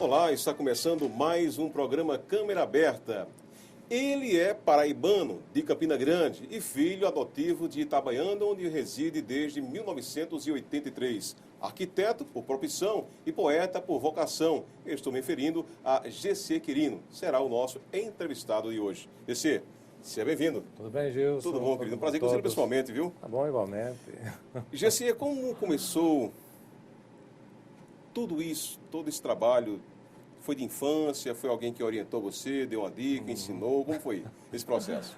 Olá, está começando mais um programa Câmera Aberta. Ele é paraibano, de Campina Grande, e filho adotivo de Itabaiana, onde reside desde 1983. Arquiteto por profissão e poeta por vocação. Eu estou me referindo a GC Quirino. Será o nosso entrevistado de hoje. GC, seja bem-vindo. Tudo bem, Gilson? Tudo bom, querido? Um prazer conhecer pessoalmente, viu? Tá bom, igualmente. GC, como começou tudo isso, todo esse trabalho? Foi de infância? Foi alguém que orientou você, deu uma dica, ensinou? Como foi esse processo?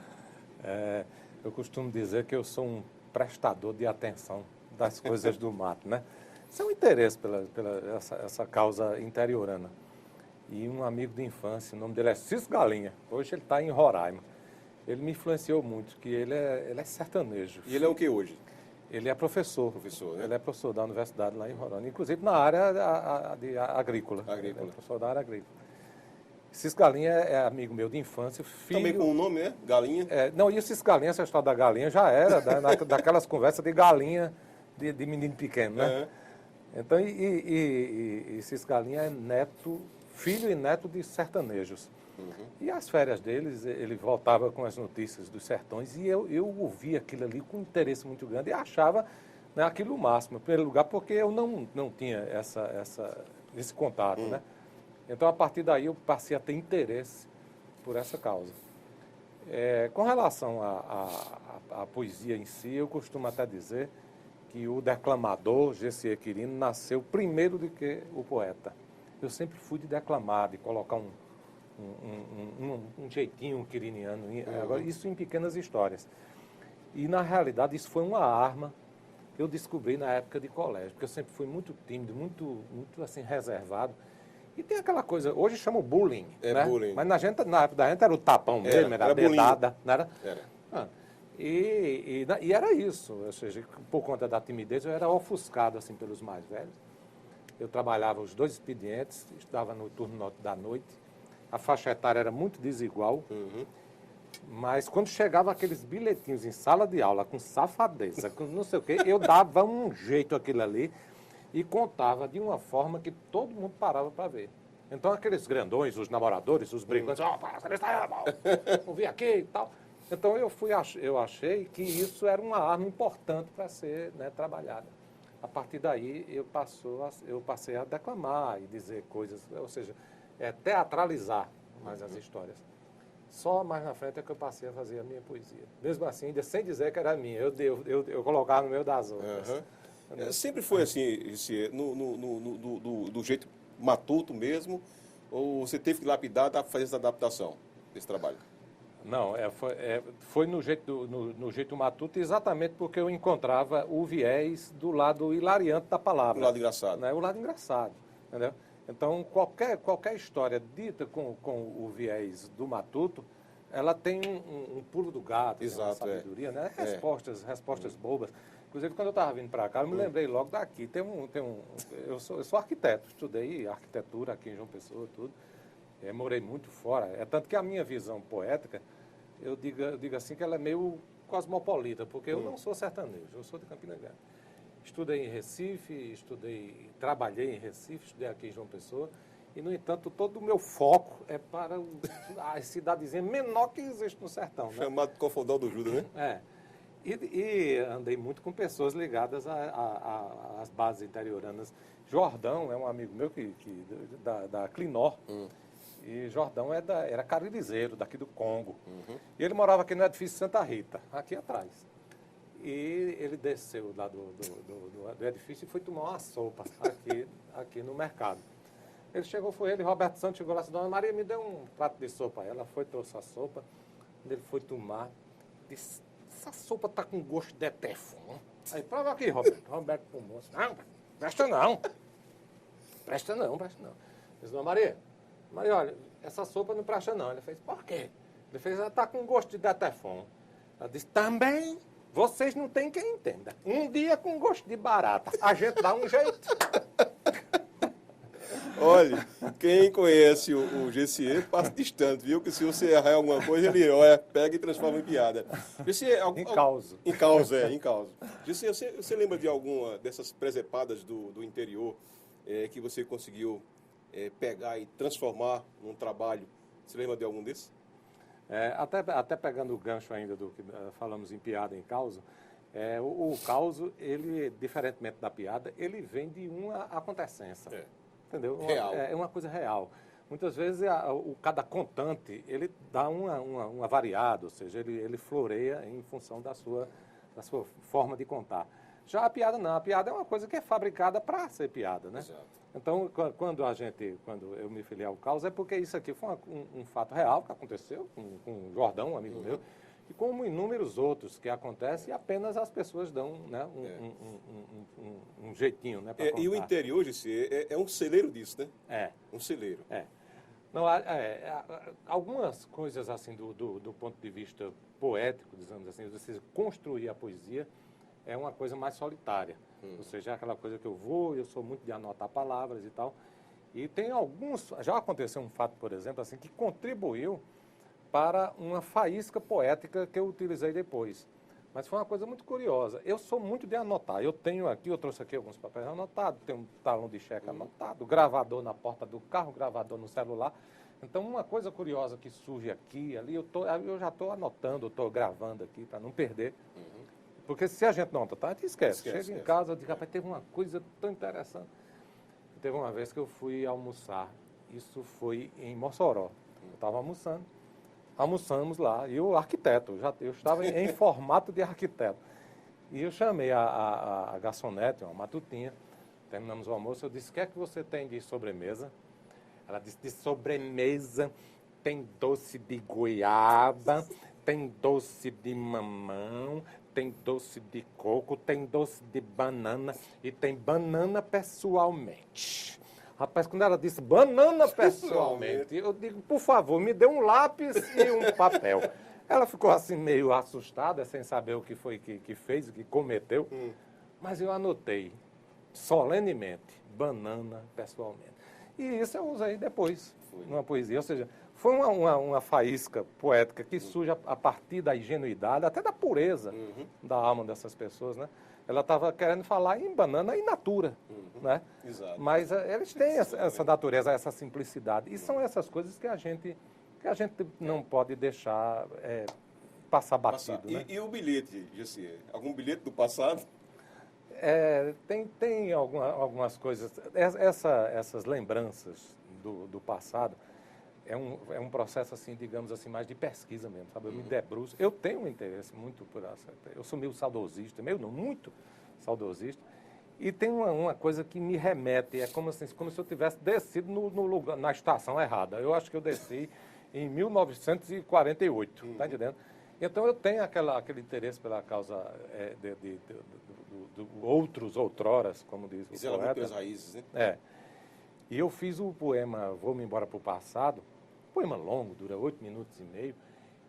Eu costumo dizer que eu sou um prestador de atenção das coisas do mato, né? Isso é um interesse pela essa causa interiorana. E um amigo de infância, o nome dele é Cis Galinha. Hoje ele está em Roraima. Ele me influenciou muito, que ele é sertanejo. E ele é o que hoje? Ele é professor. Professor, né? Ele é professor da universidade lá em Roraima, inclusive na área de agrícola. Agrícola. Ele é professor da área agrícola. Cis Galinha é amigo meu de infância, filho... Também com o nome, né? Galinha? Não, e o Cis Galinha, essa história da galinha já era daquelas conversas de galinha de menino pequeno, né? Então, e Cis Galinha é filho e neto de sertanejos. E as férias deles, ele voltava com as notícias dos sertões e eu ouvia aquilo ali com interesse muito grande e achava, né, aquilo o máximo, em primeiro lugar, porque eu não tinha esse contato, né? Então, a partir daí, eu passei a ter interesse por essa causa. Com relação à poesia em si, eu costumo até dizer que o declamador, GC Quirino, nasceu primeiro do que o poeta. Eu sempre fui de declamar, de colocar um jeitinho quiriniano, agora, isso em pequenas histórias. E, na realidade, isso foi uma arma que eu descobri na época de colégio, porque eu sempre fui muito tímido, muito assim, reservado. E tem aquela coisa, hoje chama o bullying, né? Bullying. Mas na época da gente era o tapão mesmo, era a dedada, não era? Era. E era isso, ou seja, por conta da timidez, eu era ofuscado assim, pelos mais velhos. Eu trabalhava os 2 expedientes, estudava no turno da noite, a faixa etária era muito desigual, mas quando chegava aqueles bilhetinhos em sala de aula, com safadeza, com não sei o quê, eu dava um jeito aquilo ali e contava de uma forma que todo mundo parava para ver. Então, aqueles grandões, os namoradores, os brigantes, vamos vir aqui e tal. Então, eu achei que isso era uma arma importante para ser, né, trabalhada. A partir daí, eu passei a declamar e dizer coisas, ou seja, teatralizar mais as histórias. Só mais na frente é que eu passei a fazer a minha poesia. Mesmo assim, ainda sem dizer que era minha, eu colocava no meio das outras. Sempre foi assim, do jeito matuto mesmo, ou você teve que lapidar para fazer essa adaptação desse trabalho? Não, foi no jeito matuto exatamente porque eu encontrava o viés do lado hilariante da palavra. O lado engraçado. Né? O lado engraçado, entendeu? Então, qualquer história dita com o viés do matuto, ela tem um pulo do gato, uma sabedoria, né? Respostas bobas. Inclusive, quando eu estava vindo para cá, eu me lembrei logo daqui. Eu sou arquiteto, estudei arquitetura aqui em João Pessoa, tudo. Morei muito fora. É tanto que a minha visão poética, eu digo assim que ela é meio cosmopolita, porque eu não sou sertanejo, eu sou de Campina Grande. Estudei em Recife, trabalhei em Recife, estudei aqui em João Pessoa, e, no entanto, todo o meu foco é para a cidadezinha menor que existe no sertão. Né? Chamado Confondão do Judas, né? E andei muito com pessoas ligadas às bases interioranas. Jordão é um amigo meu da Clinor. E Jordão era caririzeiro, daqui do Congo. E ele morava aqui no edifício Santa Rita, aqui atrás. E ele desceu lá do edifício e foi tomar uma sopa aqui no mercado. Ele chegou, foi ele, Roberto Santos, chegou lá e disse, Dona Maria, me deu um prato de sopa. Ela foi, trouxe a sopa, ele foi tomar, disse, essa sopa tá com gosto de teflon. Aí, prova aqui, Roberto. Roberto tomou, não, presta não. Presta não. Disse, Dona Maria, olha, essa sopa não presta não. Ele fez, por quê? Ele fez, ela tá com gosto de detefon. Ela disse, também, vocês não tem quem entenda. Um dia com gosto de barata, a gente dá um jeito. Olha, quem conhece o GCE passa distante, viu? Que se você errar alguma coisa, ele pega e transforma em piada. GCE, em causa. Em causa. GCE, você lembra de alguma dessas presepadas do interior que você conseguiu pegar e transformar num trabalho. Você lembra de algum desses? Até pegando o gancho ainda do que falamos em piada em causa, o causo, ele, diferentemente da piada, ele vem de uma acontecência. Entendeu? Real. É uma coisa real. Muitas vezes cada contante, ele dá uma variada, ou seja, ele floreia em função da sua forma de contar. Já a piada não, a piada é uma coisa que é fabricada para ser piada, né? Exato. Então, quando eu me filiei ao caos, é porque isso aqui foi um fato real que aconteceu com o Jordão, um amigo meu, e como inúmeros outros que acontecem, e apenas as pessoas dão, né, um jeitinho, né, para contar. E o interior, Gissi, é um celeiro disso, né? Um celeiro. Não, algumas coisas assim do ponto de vista poético, dizemos assim, você construir a poesia é uma coisa mais solitária. Ou seja, é aquela coisa que eu sou muito de anotar palavras e tal. E tem alguns, já aconteceu um fato, por exemplo, assim, que contribuiu para uma faísca poética que eu utilizei depois. Mas foi uma coisa muito curiosa. Eu sou muito de anotar. Eu trouxe aqui alguns papéis anotados, tenho um talão de cheque anotado, gravador na porta do carro, gravador no celular. Então, uma coisa curiosa que surge aqui, ali, eu já estou anotando, estou gravando aqui para não perder. Porque se a gente não anotar, a gente esquece. Chega em casa, eu digo, rapaz, teve uma coisa tão interessante. Teve uma vez que eu fui almoçar, isso foi em Mossoró. Eu estava almoçamos lá, e o arquiteto, eu estava em formato de arquiteto. E eu chamei a garçonete, uma matutinha, terminamos o almoço, eu disse, o que é que você tem de sobremesa? Ela disse, de sobremesa tem doce de goiaba, tem doce de mamão, tem doce de coco, tem doce de banana e tem banana pessoalmente. Rapaz, quando ela disse banana pessoalmente, eu digo, por favor, me dê um lápis e um papel. Ela ficou assim meio assustada, sem saber o que foi que fez, o que cometeu. Mas eu anotei, solenemente, banana pessoalmente. E isso eu usei depois, numa poesia. Ou seja, foi uma faísca poética que surge a partir da ingenuidade, até da pureza da alma dessas pessoas, né? Ela estava querendo falar em banana in natura, né? Exato. Mas eles têm essa natureza, essa simplicidade. E são essas coisas que a gente não pode deixar passar batido. Né? E o bilhete, Gissi? Algum bilhete do passado? Tem algumas coisas. Essas lembranças do passado é um processo, assim, digamos assim, mais de pesquisa mesmo, sabe? Eu me debruço. Eu tenho um interesse muito por essa. Eu sou meio saudosista, muito saudosista. E tem uma coisa que me remete, é como se eu tivesse descido no lugar, na estação errada. Eu acho que eu desci em 1948, tá entendendo? Então eu tenho aquele interesse pela causa de outros outroras, como diz o poeta. Muito pelas raízes, né? E eu fiz o poema Vou-me Embora para o Passado, poema longo, dura 8 minutos e meio,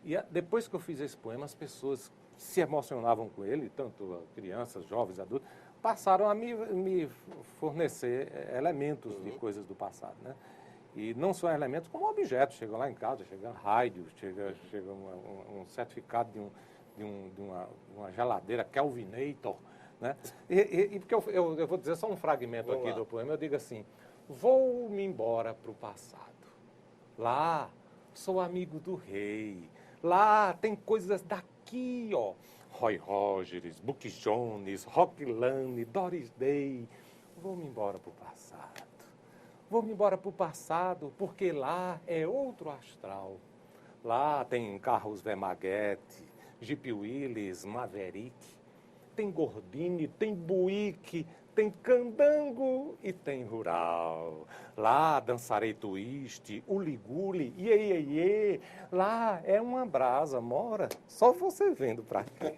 e depois que eu fiz esse poema, as pessoas se emocionavam com ele, tanto crianças, jovens, adultos, passaram a me fornecer elementos de coisas do passado, né? E não só elementos, como objetos. Chegam lá em casa, chega rádio, chega um certificado de uma geladeira Kelvinator, né? E porque eu vou dizer só um fragmento aqui do poema, eu digo assim, vou-me embora para o passado. Lá sou amigo do rei. Lá tem coisas daqui, ó. Roy Rogers, Buck Jones, Rock Lane, Doris Day. Vou-me embora para o passado. Vou-me embora para o passado, porque lá é outro astral. Lá tem carros Vermaguete, Jeep Willys, Maverick. Tem Gordini, tem Buick, tem candango e tem rural. Lá dançarei twist, uli-guli, iê-iê-iê. Lá é uma brasa, mora, só você vendo pra cá.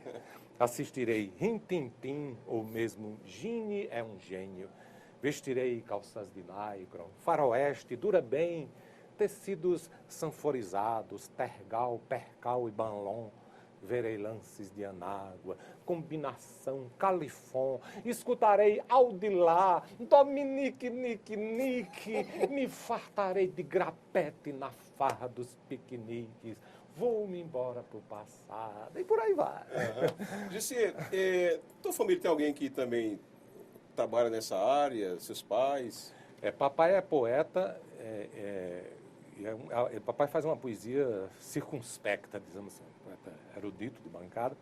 Assistirei rin-tin-tin, ou mesmo Gini é um gênio. Vestirei calças de lycra, faroeste, dura bem, tecidos sanforizados, tergal, percal e banlon. Verei lances de anágua, combinação, califon, escutarei Audilá, Dominique, Nique, Nique, me fartarei de grapete na farra dos piqueniques, vou-me embora pro passado, e por aí vai. Gissi, tua família tem alguém que também trabalha nessa área, seus pais? Papai é poeta, papai faz uma poesia circunspecta, dizemos assim, poeta erudito de bancada,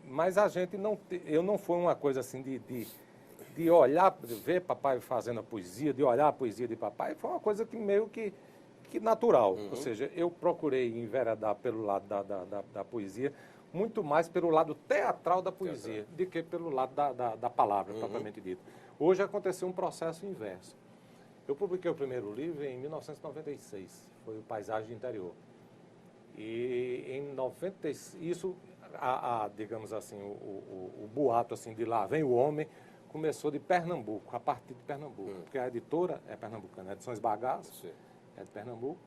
mas a gente eu não foi uma coisa assim de olhar, de ver papai fazendo a poesia, de olhar a poesia de papai, foi uma coisa que meio que natural. Ou seja, eu procurei enveredar pelo lado da poesia, muito mais pelo lado teatral da poesia, do que pelo lado da palavra, propriamente dita. Hoje aconteceu um processo inverso. Eu publiquei o primeiro livro em 1996, foi o Paisagem de Interior. E em 96, isso, digamos assim, o boato assim, de Lá Vem o Homem, começou de Pernambuco, a partir de Pernambuco, porque a editora é pernambucana, a Edições Bagaço, é de Pernambuco.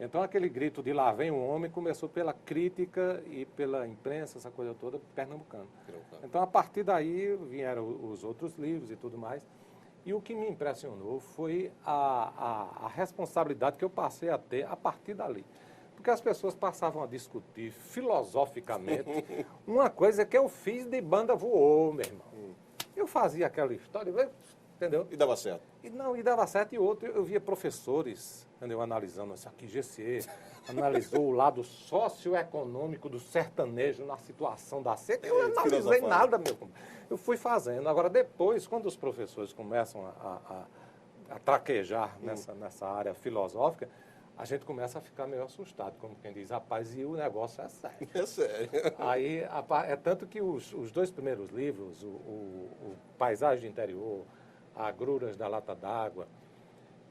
Então, aquele grito de Lá Vem o Homem começou pela crítica e pela imprensa, essa coisa toda, pernambucana. Então, a partir daí, vieram os outros livros e tudo mais. E o que me impressionou foi a responsabilidade que eu passei a ter a partir dali. Porque as pessoas passavam a discutir filosoficamente uma coisa que eu fiz de banda voou, meu irmão. Eu fazia aquela história, entendeu? E dava certo. E dava certo. E outro, eu via professores, entendeu, analisando isso aqui, GCE, analisou o lado socioeconômico do sertanejo na situação da seca. Eu não analisei nada, meu. Eu fui fazendo. Agora, depois, quando os professores começam a traquejar nessa área filosófica, a gente começa a ficar meio assustado, como quem diz, rapaz, e o negócio é sério. É sério. Aí, é tanto que os dois primeiros livros, o Paisagem de Interior, Agruras da Lata d'Água,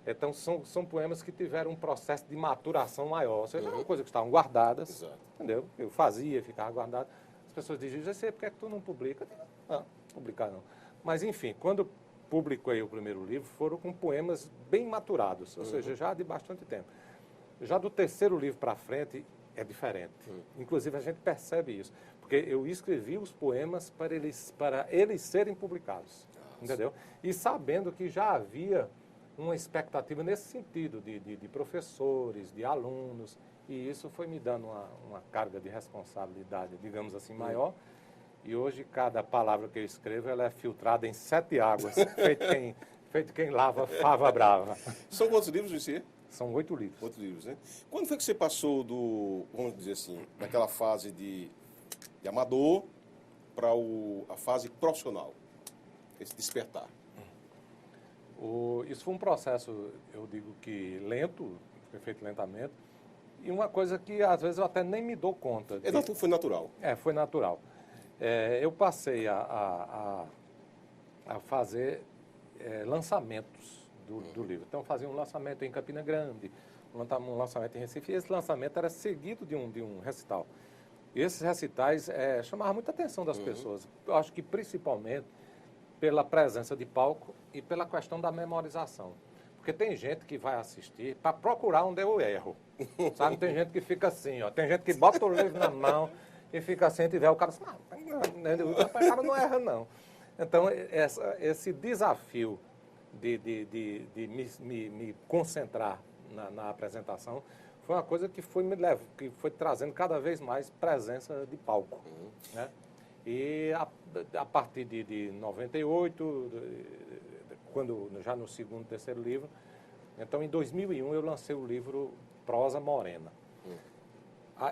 então são poemas que tiveram um processo de maturação maior. Ou seja, uma coisa que estavam guardadas, entendeu? Eu fazia, ficava guardado. As pessoas diziam, já sei, por que é que tu não publica? Eu digo, não, publicar não. Mas, enfim, quando publiquei o primeiro livro, foram com poemas bem maturados, ou seja, já de bastante tempo. Já do terceiro livro para frente é diferente. Inclusive, a gente percebe isso. Porque eu escrevi os poemas para eles serem publicados. Entendeu? E sabendo que já havia uma expectativa nesse sentido, de professores, de alunos. E isso foi me dando uma carga de responsabilidade, digamos assim, maior. E hoje, cada palavra que eu escrevo, ela é filtrada em 7 águas, feito quem lava fava brava. São quantos livros, Luci? São 8 livros. 8 livros, né? Quando foi que você passou vamos dizer assim, daquela fase de amador para a fase profissional? Esse despertar. Isso foi um processo, eu digo que lento, foi feito lentamente, e uma coisa que às vezes eu até nem me dou conta. Foi natural. Foi natural. Eu passei a fazer lançamentos do livro. Então, eu fazia um lançamento em Campina Grande, um lançamento em Recife, e esse lançamento era seguido de um recital. E esses recitais chamavam muita atenção das pessoas. Eu acho que principalmente pela presença de palco e pela questão da memorização. Porque tem gente que vai assistir para procurar onde eu erro. Sabe? Tem gente que fica assim, ó. Tem gente que bota o livro na mão e fica assim, e tiver o cara assim, o cara não erra, não. Então, esse desafio de me concentrar na apresentação foi uma coisa que foi trazendo cada vez mais presença de palco. Né? E a partir de 98, já no segundo, terceiro livro, então em 2001 eu lancei o livro Prosa Morena.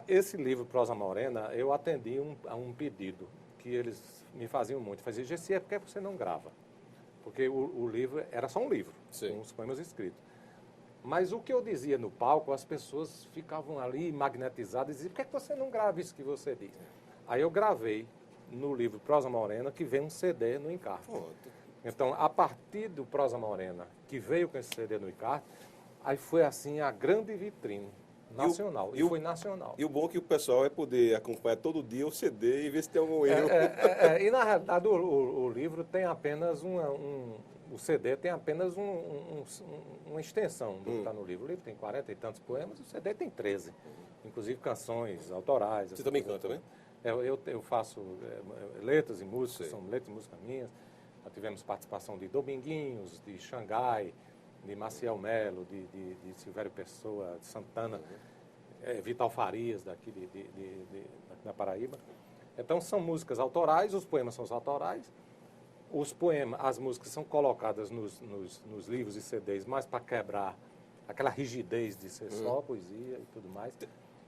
Esse livro, Prosa Morena, eu atendi a um pedido que eles me faziam muito. Fazia, GC, por que você não grava? Porque o livro era só um livro, com os poemas escritos. Mas o que eu dizia no palco, as pessoas ficavam ali magnetizadas e diziam, por que você não grava isso que você diz? Aí eu gravei no livro Prosa Morena, que vem um CD no encarte. Então, a partir do Prosa Morena, que veio com esse CD no encarte, aí foi assim a grande vitrine nacional. E foi nacional. E o bom é que o pessoal vai poder acompanhar todo dia o CD e ver se tem algum erro. E na realidade o livro tem apenas o CD tem apenas uma extensão do que está no livro. O livro tem 40 e tantos poemas, o CD tem 13. Inclusive canções autorais. Você também canta, né? Eu faço letras e músicas, são letras e músicas minhas. Nós tivemos participação de Dominguinhos, de Xangai, de Maciel Melo, de Silvério Pessoa, de Santana, Vital Farias, daqui da Paraíba. Então, são músicas autorais, os poemas são os autorais, os poemas, as músicas são colocadas nos livros e CDs mais para quebrar aquela rigidez de ser só poesia e tudo mais.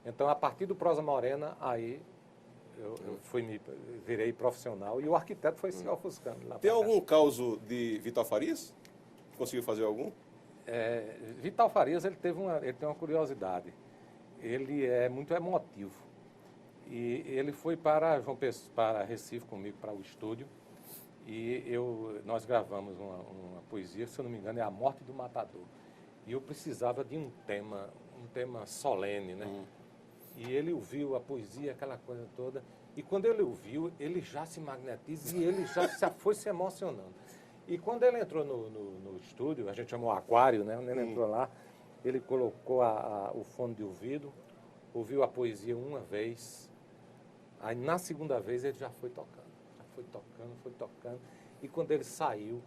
Então, a partir do Prosa Morena, aí eu virei profissional e o arquiteto foi se ofuscando. Lá Tem algum causo de Vital Farias? Conseguiu fazer algum? Vital Farias, ele tem uma curiosidade. Ele é muito emotivo. E ele foi para Recife comigo, para o estúdio, e nós gravamos uma poesia, se eu não me engano, é A Morte do Matador. E eu precisava de um tema solene, né? E ele ouviu a poesia, aquela coisa toda, e quando ele ouviu, ele já se magnetiza e ele já foi se emocionando. E quando ele entrou no estúdio, a gente chamou Aquário, né? Quando ele entrou lá, ele colocou o fone de ouvido, ouviu a poesia uma vez, aí na segunda vez ele já foi tocando. Foi tocando. E quando ele saiu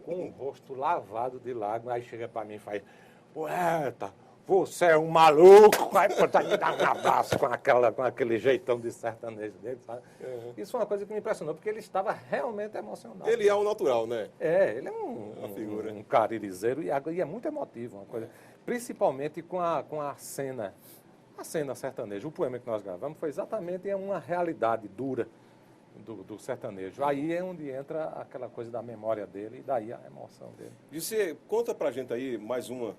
com o rosto lavado de lágrimas, aí chega para mim e faz, poeta, você é um maluco, aí me dá um abraço com aquele jeitão de sertanejo dele, sabe? Isso é uma coisa que me impressionou, porque ele estava realmente emocionado. Ele é um natural, né? Ele é um caririzeiro e é muito emotivo, uma coisa, principalmente com a cena sertaneja. O poema que nós gravamos foi exatamente uma realidade dura do sertanejo. Aí é onde entra aquela coisa da memória dele e daí a emoção dele. E você conta pra gente aí mais um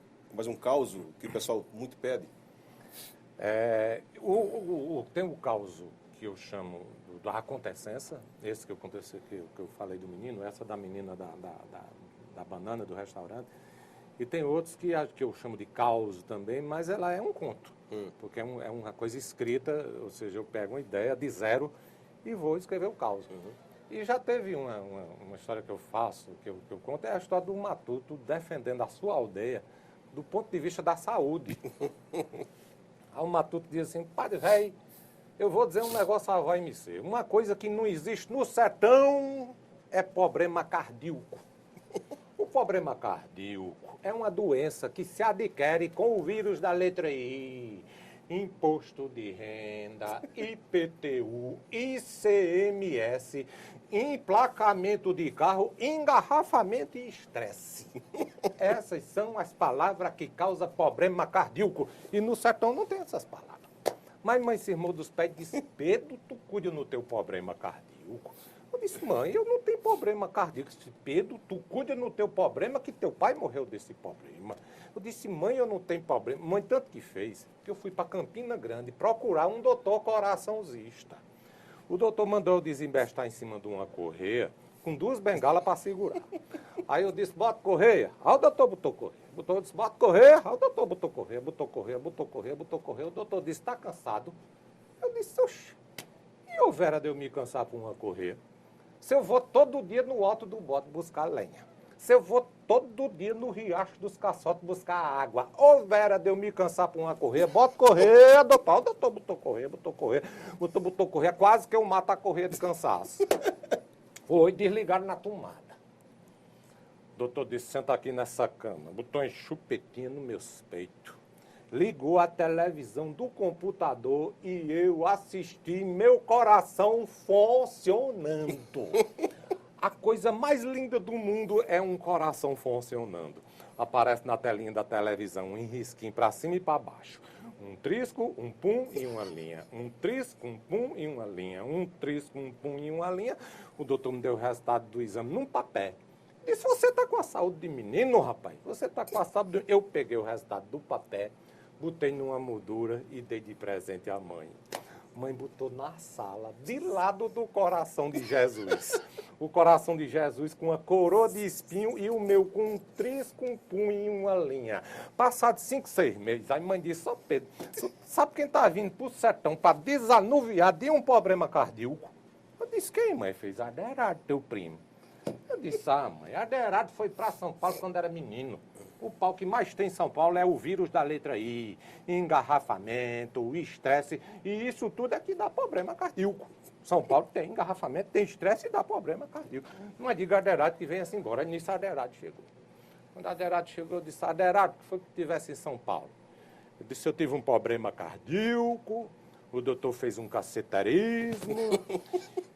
caos que o pessoal muito pede. Tem o caos que eu chamo da acontecência, esse que eu falei do menino, essa da menina da banana do restaurante. E tem outros que eu chamo de caos também, mas ela é um conto, porque é uma coisa escrita, ou seja, eu pego uma ideia de zero e vou escrever o caos. E já teve uma história que eu faço, que eu conto, é a história do Matuto defendendo a sua aldeia do ponto de vista da saúde. Aí o Matuto diz assim, padre velho, eu vou dizer um negócio a vai me ser. Uma coisa que não existe no sertão é problema cardíaco. O problema cardíaco é uma doença que se adquire com o vírus da letra I. Imposto de renda, IPTU, ICMS, emplacamento de carro, engarrafamento e estresse. Essas são as palavras que causam problema cardíaco. E no sertão não tem essas palavras. Mas mãe se irmão dos pés disse, Pedro, tu cuida no teu problema cardíaco. Eu disse, mãe, eu não tenho problema cardíaco. Eu disse, Pedro, tu cuida no teu problema que teu pai morreu desse problema. Eu disse, mãe, eu não tenho problema. Mãe, tanto que fez, que eu fui para Campina Grande procurar um doutor coraçãozista. O doutor mandou eu desembestar em cima de uma correia com 2 bengalas para segurar. Aí eu disse, bota correia. Aí o doutor botou correia. O doutor disse, bota correia. Aí o doutor botou correia, botou correia, botou correia, botou correia. O doutor disse, está cansado? Eu disse, oxe, e o Vera de eu me cansar por uma correia? Se eu vou todo dia no alto do bote buscar lenha. Se eu vou todo dia no riacho dos caçotes buscar água. Ô Vera de eu me cansar por uma correia, bota correia, doutor. O doutor botou correia, botou correia. O doutor botou correia, quase que eu mato a correia de cansaço. Foi desligado na tomada. O doutor disse, senta aqui nessa cama. Botou um chupetinho nos meus peitos. Ligou a televisão do computador e eu assisti meu coração funcionando. A coisa mais linda do mundo é um coração funcionando. Aparece na telinha da televisão um risquinho para cima e para baixo. Um trisco, um pum e uma linha. Um trisco, um pum e uma linha. Um trisco, um pum e uma linha. O doutor me deu o resultado do exame num papel. Disse, você está com a saúde de menino, rapaz? Você está com a saúde de... Eu peguei o resultado do papel, botei numa moldura e dei de presente à mãe. Mãe botou na sala, de lado do coração de Jesus. O coração de Jesus com uma coroa de espinho e o meu com um trisco, um punho e uma linha. Passado 5, 6 meses, aí mãe disse, ó Pedro, sabe quem tá vindo pro sertão para desanuviar de um problema cardíaco? Eu disse, quem, mãe? Fez Aderado, teu primo. Eu disse, mãe, Aderado foi para São Paulo quando era menino. O pau que mais tem em São Paulo é o vírus da letra I, engarrafamento, o estresse, e isso tudo é que dá problema cardíaco. São Paulo tem engarrafamento, tem estresse e dá problema cardíaco. Não é de Aderado que venha-se embora, nisso Aderado chegou. Quando Aderado chegou, eu disse, Aderado, o que foi que tivesse em São Paulo? Eu disse, eu tive um problema cardíaco, O doutor fez um caceterismo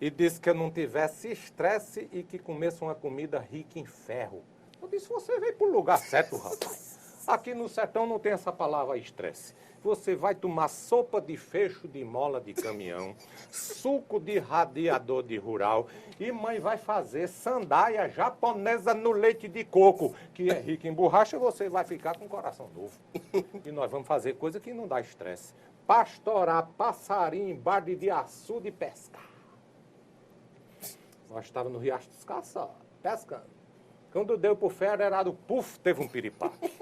e disse que eu não tivesse estresse e que comesse uma comida rica em ferro. Eu disse, você veio para o lugar certo, rapaz. Aqui no sertão não tem essa palavra estresse. Você vai tomar sopa de fecho de mola de caminhão, suco de radiador de rural e mãe vai fazer sandália japonesa no leite de coco, que é rico em borracha, você vai ficar com o coração novo. E nós vamos fazer coisa que não dá estresse. Pastorar passarinho em barde de açude e pescar. Nós estávamos no Riacho dos Caçados, pescando. Quando deu pro federado, puf, teve um piripaque.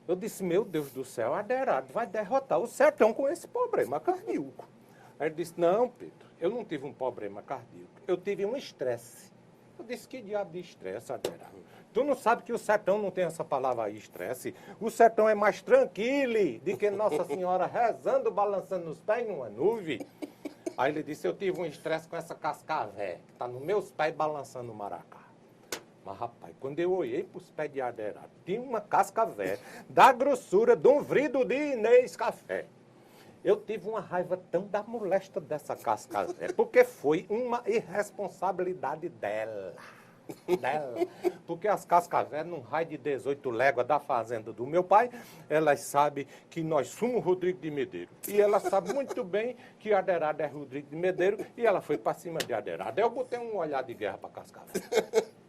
Eu disse, meu Deus do céu, a Aderado vai derrotar o sertão com esse problema cardíaco. Aí ele disse, não, Pedro, eu não tive um problema cardíaco, eu tive um estresse. Eu disse, que diabo de estresse, Aderado? Tu não sabe que o sertão não tem essa palavra aí, estresse? O sertão é mais tranquilo do que Nossa Senhora rezando, balançando os pés numa nuvem. Aí ele disse, eu tive um estresse com essa cascavé, que tá nos meus pés balançando o maracá. Mas, rapaz, quando eu olhei para os pés de Aderado, tinha uma cascavé da grossura de um vrido de Inês Café. Eu tive uma raiva tão da molesta dessa cascavé, porque foi uma irresponsabilidade dela. Porque as cascavéis, num raio de 18 léguas da fazenda do meu pai, elas sabem que nós somos Rodrigo de Medeiros. E ela sabe muito bem que Aderado é Rodrigo de Medeiros e ela foi para cima de Aderado. Eu botei um olhar de guerra para cascavéis.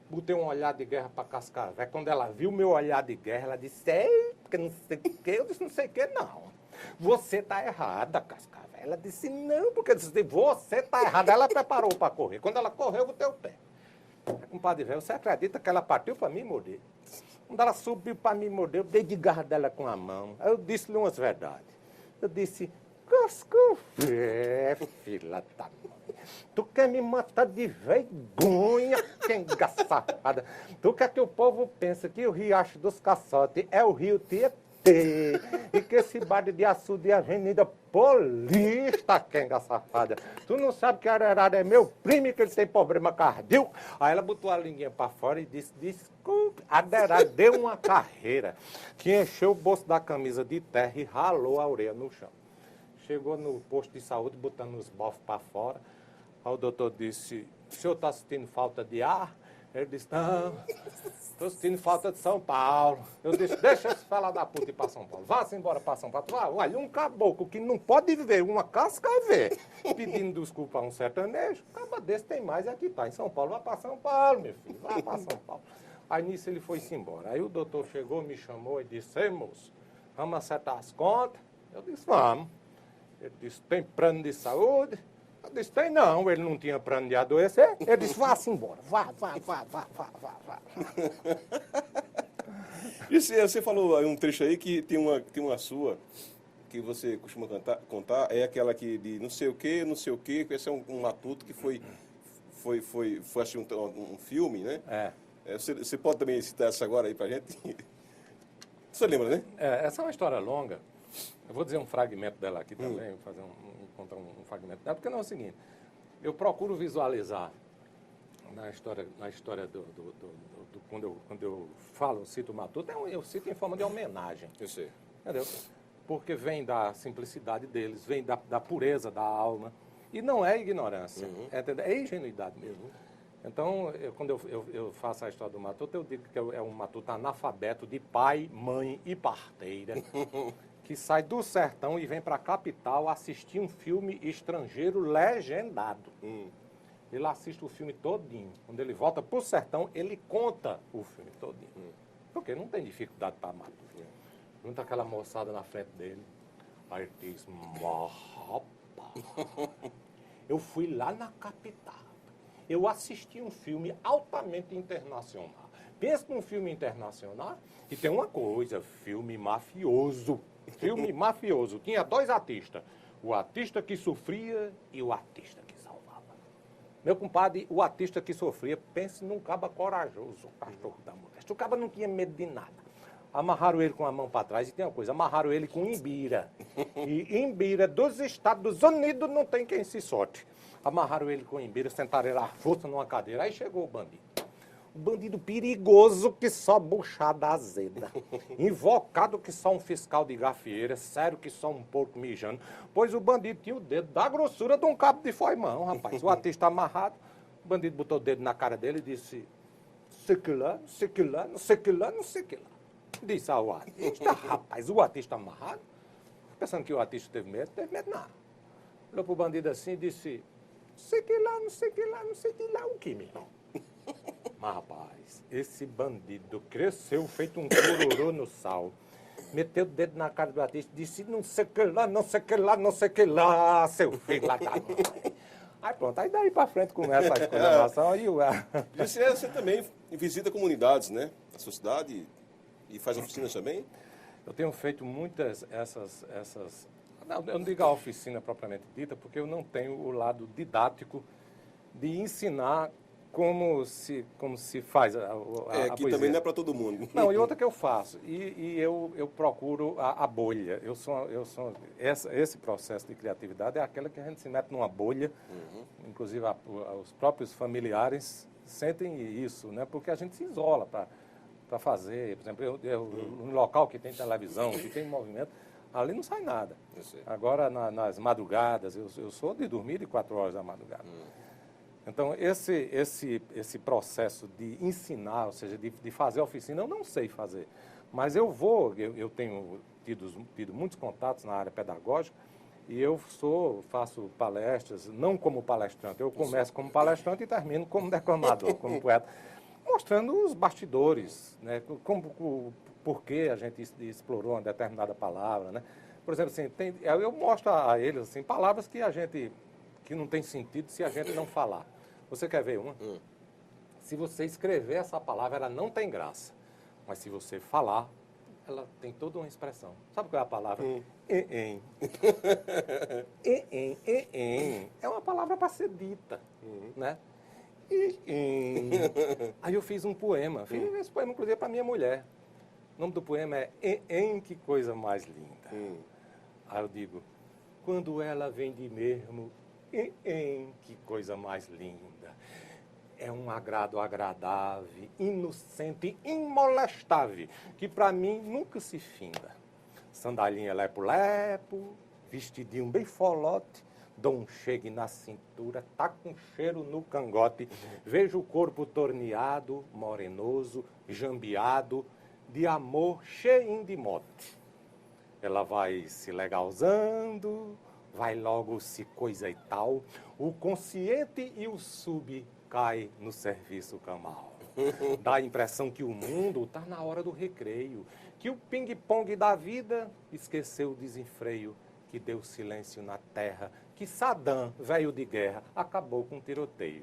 Botei um olhar de guerra para cascavéis. Quando ela viu meu olhar de guerra, ela disse, ei, porque não sei o que. Eu disse, não sei o que, não. Você está errada, cascavéis. Ela disse, não, porque eu disse, você está errada. Ela preparou para correr. Quando ela correu, eu botei o pé. Compadre velho, você acredita que ela partiu para me morder? Quando ela subiu para me morder, eu dei de garra dela com a mão. Aí eu disse-lhe umas verdades. Eu disse, cascavé, filha da mãe. Tu quer me matar de vergonha, que engraçada. Tu quer que o povo pense que o Riacho dos Caçotes é o rio Tietê e que esse barde de açude é a Avenida Paulista, quenga safada. Tu não sabe que Aderado é meu primo e que ele tem problema cardíaco? Aí ela botou a linguinha pra fora e disse, desculpe. Aderado deu uma carreira que encheu o bolso da camisa de terra e ralou a orelha no chão. Chegou no posto de saúde botando os bofos pra fora. Aí o doutor disse, o senhor está sentindo falta de ar? Ele disse, não, estou sentindo falta de São Paulo. Eu disse, deixa esse fela da puta ir para São Paulo. Vá-se embora para São Paulo. Olha, um caboclo que não pode ver uma cascavé pedindo desculpa a um sertanejo, acaba desse tem mais aqui, tá em São Paulo. Vá para São Paulo, meu filho, vá para São Paulo. Aí nisso ele foi-se embora. Aí o doutor chegou, me chamou e disse, ei moço, vamos acertar as contas? Eu disse, vamos. Ele disse, tem plano de saúde? Eu disse, tem não, ele não tinha plano de adoecer. Ele disse, vá-se embora, vá. E você falou aí um trecho aí que tem uma sua, que você costuma contar, é aquela que de não sei o que, esse é um matuto que foi assistir um filme, né? Você pode também citar essa agora aí pra gente? Você lembra, né? Essa é uma história longa. Eu vou dizer um fragmento dela aqui também, fazer contar um fragmento dela, porque não é o seguinte, eu procuro visualizar na história do quando eu falo, cito o Matuto, eu cito em forma de homenagem. Eu sei. Entendeu? Porque vem da simplicidade deles, vem da pureza da alma, e não é ignorância, é ingenuidade mesmo. Então, quando eu faço a história do Matuto, eu digo que é um Matuto analfabeto de pai, mãe e parteira, que sai do sertão e vem para a capital assistir um filme estrangeiro legendado. Ele assiste o filme todinho. Quando ele volta para o sertão, ele conta o filme todinho. Porque não tem dificuldade para matar. Junta aquela moçada na frente dele. Aí ele diz, rapaz, eu fui lá na capital. Eu assisti um filme altamente internacional. Pensa num filme internacional e tem uma coisa, filme mafioso. Filme mafioso. Tinha dois artistas. O artista que sofria e o artista que salvava. Meu compadre, o artista que sofria, pense num caba corajoso, o cachorro da moléstia. O caba não tinha medo de nada. Amarraram ele com a mão para trás e tem uma coisa, amarraram ele com imbira. E imbira dos Estados Unidos não tem quem se sorte. Amarraram ele com imbira, sentaram ele à força numa cadeira. Aí chegou o bandido. Bandido perigoso que só buchada azeda. Invocado que só um fiscal de gafieira. Sério que só um porco mijando. Pois o bandido tinha o dedo da grossura de um cabo de foimão, rapaz. O artista amarrado, o bandido botou o dedo na cara dele e disse: sei que lá, não sei que lá, não sei que lá, não sei que lá. Disse ao artista, rapaz, o artista amarrado, pensando que o artista teve medo nada. Olhou pro bandido assim e disse: sei que lá, não sei que lá, não sei que lá, o que, meu irmão? Mas, rapaz, esse bandido cresceu feito um cururu no sal. Meteu o dedo na cara do artista e disse: não sei que lá, não sei que lá, não sei que lá, seu filho lá da mãe. Aí pronto, aí daí pra frente começa a exclamação. Aí Você também visita comunidades, né? Na sua cidade e faz oficinas também? Eu tenho feito muitas essas não, eu não digo a oficina propriamente dita, porque eu não tenho o lado didático de ensinar como se faz a Aqui poesia. também não é para todo mundo. Não, e outra que eu faço, eu procuro a bolha. Esse processo de criatividade é aquela que a gente se mete numa bolha, inclusive os próprios familiares sentem isso, né? Porque a gente se isola para fazer. Por exemplo, no local que tem televisão, que tem movimento, ali não sai nada. Agora, nas madrugadas, eu sou de dormir de 4 horas da madrugada. Então, esse processo de ensinar, ou seja, de fazer oficina, eu não sei fazer. Mas eu tenho tido muitos contatos na área pedagógica e faço palestras, não como palestrante. Eu começo como palestrante e termino como declamador, como poeta, mostrando os bastidores, né? Por que a gente explorou uma determinada palavra, né? Por exemplo, assim, eu mostro a eles assim, palavras que não tem sentido se a gente não falar. Você quer ver uma? Se você escrever essa palavra, ela não tem graça. Mas se você falar, ela tem toda uma expressão. Sabe qual é a palavra? Em. É uma palavra para ser dita, né? Aí eu fiz um poema. Fiz esse poema, inclusive, para minha mulher. O nome do poema é que coisa mais linda. Aí eu digo: quando ela vem de mesmo, que coisa mais linda. É um agrado agradável, inocente, imolestável, que para mim nunca se finda. Sandalinha lepo-lepo, vestidinho bem folote, dou um chegue na cintura, tá com cheiro no cangote. Vejo o corpo torneado, morenoso, jambeado, de amor cheio de mote. Ela vai se legalzando, vai logo se coisa e tal, o consciente e o sub cai no serviço camal. Dá a impressão que o mundo está na hora do recreio, que o ping-pong da vida esqueceu o desenfreio, que deu silêncio na terra, que Saddam, velho de guerra, acabou com o tiroteio.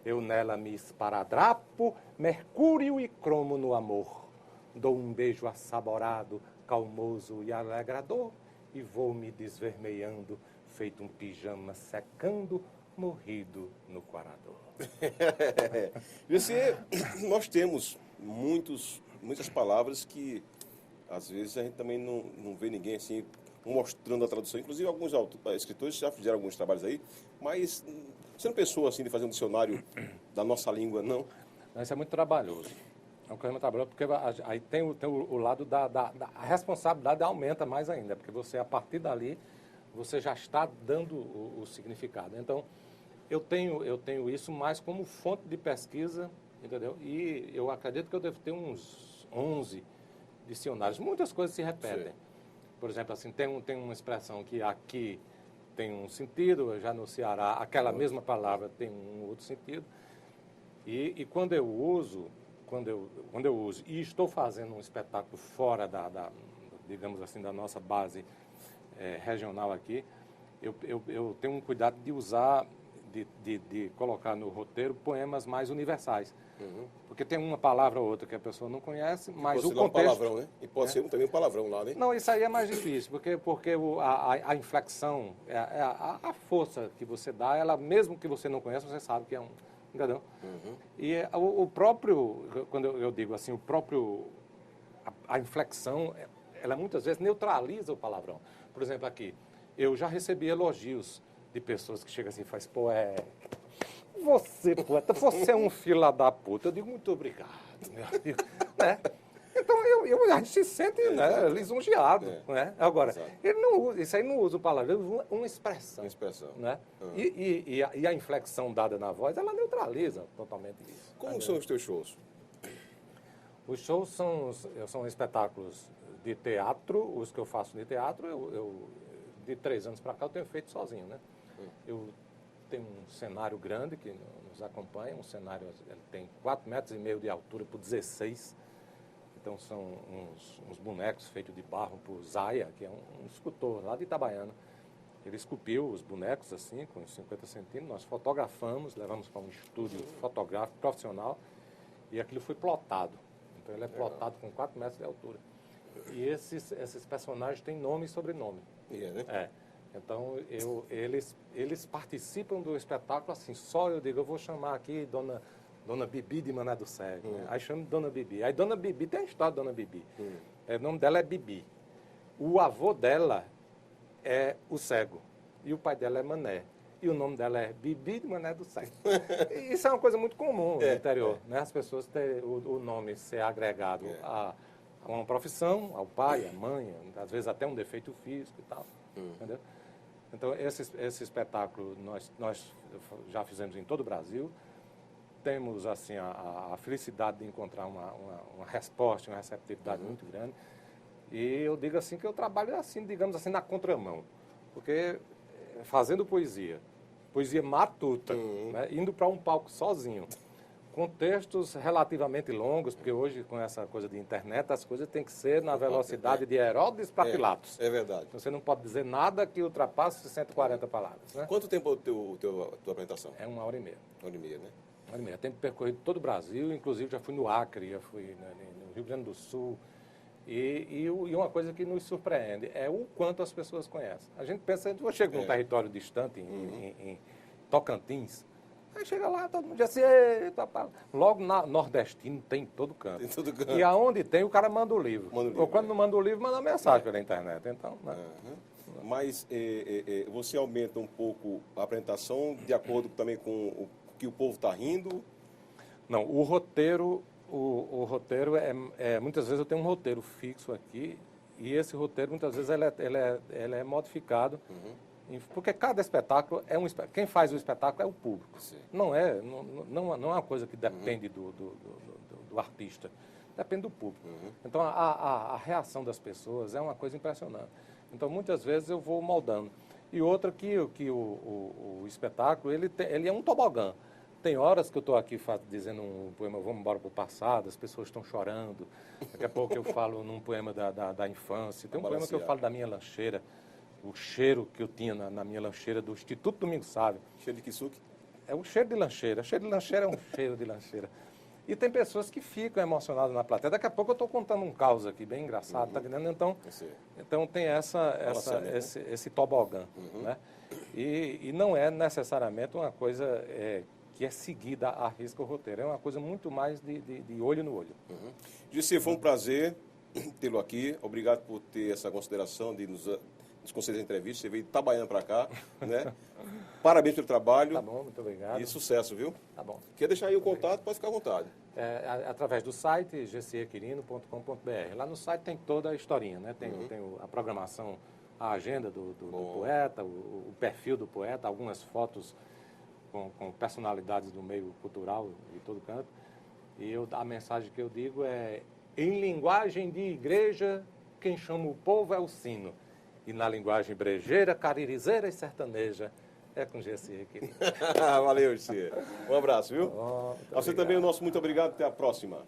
Eu nela me esparadrapo, mercúrio e cromo no amor. Dou um beijo assaborado, calmoso e alegrador, e vou me desvermelhando, feito um pijama secando, morrido no quarador. Nós temos muitas palavras que, às vezes, a gente também não vê ninguém assim mostrando a tradução. Inclusive, alguns escritores já fizeram alguns trabalhos aí, mas você não pensou assim de fazer um dicionário da nossa língua, não? Não, isso é muito trabalhoso. É um coisa trabalhoso, porque aí tem o lado a responsabilidade aumenta mais ainda, porque você, a partir dali, você já está dando o significado. Então, eu tenho isso mais como fonte de pesquisa, entendeu? E eu acredito que eu devo ter uns 11 dicionários. Muitas coisas se repetem. Sim. Por exemplo, assim, tem uma expressão que aqui tem um sentido, já no Ceará, aquela mesma palavra tem um outro sentido. E quando eu uso e estou fazendo um espetáculo fora digamos assim, da nossa base regional aqui, eu tenho um cuidado de usar, de colocar no roteiro poemas mais universais. Porque tem uma palavra ou outra que a pessoa não conhece, mas o contexto... Pode ser um palavrão, né? E pode ser também um palavrão lá, né? Não, isso aí é mais difícil, porque a inflexão, a força que você dá, ela mesmo que você não conheça, você sabe que é um... Entendeu? E o próprio, quando eu digo assim, a inflexão, ela muitas vezes neutraliza o palavrão. Por exemplo, aqui, eu já recebi elogios de pessoas que chegam assim e fazem, pô, você, poeta, você é um filho da puta. Eu digo, muito obrigado, meu amigo. Né? Então, a gente se sente lisonjeado. Né? Agora, ele não usa, isso aí não usa palavra, ele usa uma expressão. Uma expressão. Né? E a inflexão dada na voz, ela neutraliza totalmente isso. Como são os teus shows? Os shows são espetáculos de teatro, os que eu faço de teatro, de 3 anos para cá eu tenho feito sozinho, né? Eu tenho um cenário grande que nos acompanha, um cenário, ele tem 4,5 metros de altura por 16, então são uns bonecos feitos de barro por Zaya, que é um escultor lá de Itabaiana. Ele esculpiu os bonecos assim, com 50 centímetros, nós fotografamos, levamos para um estúdio fotográfico profissional e aquilo foi plotado. Então ele é plotado com 4 metros de altura. E esses personagens têm nome e sobrenome. Né? Então eles participam do espetáculo assim, só eu digo, eu vou chamar aqui Dona Bibi de Mané do Cego. Né? Aí chamo de Dona Bibi. Aí Dona Bibi, tem a história de Dona Bibi. O nome dela é Bibi. O avô dela é o cego. E o pai dela é Mané. E o nome dela é Bibi de Mané do Cego. Isso é uma coisa muito comum no interior. Né? As pessoas terem o nome ser agregado a uma profissão, ao pai, à mãe, às vezes até um defeito físico e tal. Entendeu? Então, esse espetáculo nós já fizemos em todo o Brasil. Temos assim, a felicidade de encontrar uma resposta, uma receptividade muito grande. E eu digo assim que eu trabalho assim, digamos assim, na contramão. Porque fazendo poesia matuta, né, indo para um palco sozinho, com textos relativamente longos, porque hoje, com essa coisa de internet, as coisas têm que ser na velocidade de Herodes para Pilatos. É verdade. Então, você não pode dizer nada que ultrapasse 140 palavras. Né? Quanto tempo é a tua apresentação? É 1 hora e meia. 1 hora e meia, né? 1 hora e meia. Tenho percorrido todo o Brasil, inclusive já fui no Acre, já fui no Rio Grande do Sul. E uma coisa que nos surpreende é o quanto as pessoas conhecem. A gente pensa, eu chego num território distante, em Tocantins, aí chega lá, todo mundo diz assim, eita, logo nordestino tem em todo canto. Tem todo canto. E aonde tem, o cara manda o livro. Ou quando não manda o livro, manda mensagem pela internet. Então, né? Mas você aumenta um pouco a apresentação de acordo também com o que o povo está rindo? Não, o roteiro muitas vezes eu tenho um roteiro fixo aqui e esse roteiro muitas vezes ele é modificado, porque cada espetáculo quem faz o espetáculo é o público. Sim. Não é uma coisa que depende do artista, depende do público. Então a reação das pessoas é uma coisa impressionante. Então muitas vezes eu vou moldando. E outra que o espetáculo ele é um tobogã. Tem horas que eu estou aqui dizendo um poema, vamos embora para o passado, as pessoas estão chorando. Daqui a pouco eu falo num poema da infância. Tem um poema que eu falo da minha lancheira, o cheiro que eu tinha na minha lancheira do Instituto Domingos Sávio. Cheiro de kisuke? É um cheiro de lancheira. Cheiro de lancheira é um cheiro de lancheira. E tem pessoas que ficam emocionadas na plateia. Daqui a pouco eu estou contando um caos aqui, bem engraçado, tá entendendo? Então tem esse tobogã, né? E não é necessariamente uma coisa que é seguida à risca o roteiro. É uma coisa muito mais de olho no olho. Jussi, foi um prazer tê-lo aqui. Obrigado por ter essa consideração de nos conceder a entrevista. Você veio de Itabaiana para cá, né? Parabéns pelo trabalho. Tá bom, muito obrigado. E sucesso, viu? Tá bom. Quer deixar aí o contato? Pode ficar à vontade. Através do site gcequirino.com.br. Lá no site tem toda a historinha, né? Tem a programação, a agenda do poeta, o perfil do poeta, algumas fotos com personalidades do meio cultural de todo canto. E a mensagem que eu digo é: em linguagem de igreja, quem chama o povo é o sino. E na linguagem brejeira, caririzeira e sertaneja, é com Gessi Quirino. Valeu, Gessi. Um abraço, viu? Bom, a você também o nosso muito obrigado. Até a próxima.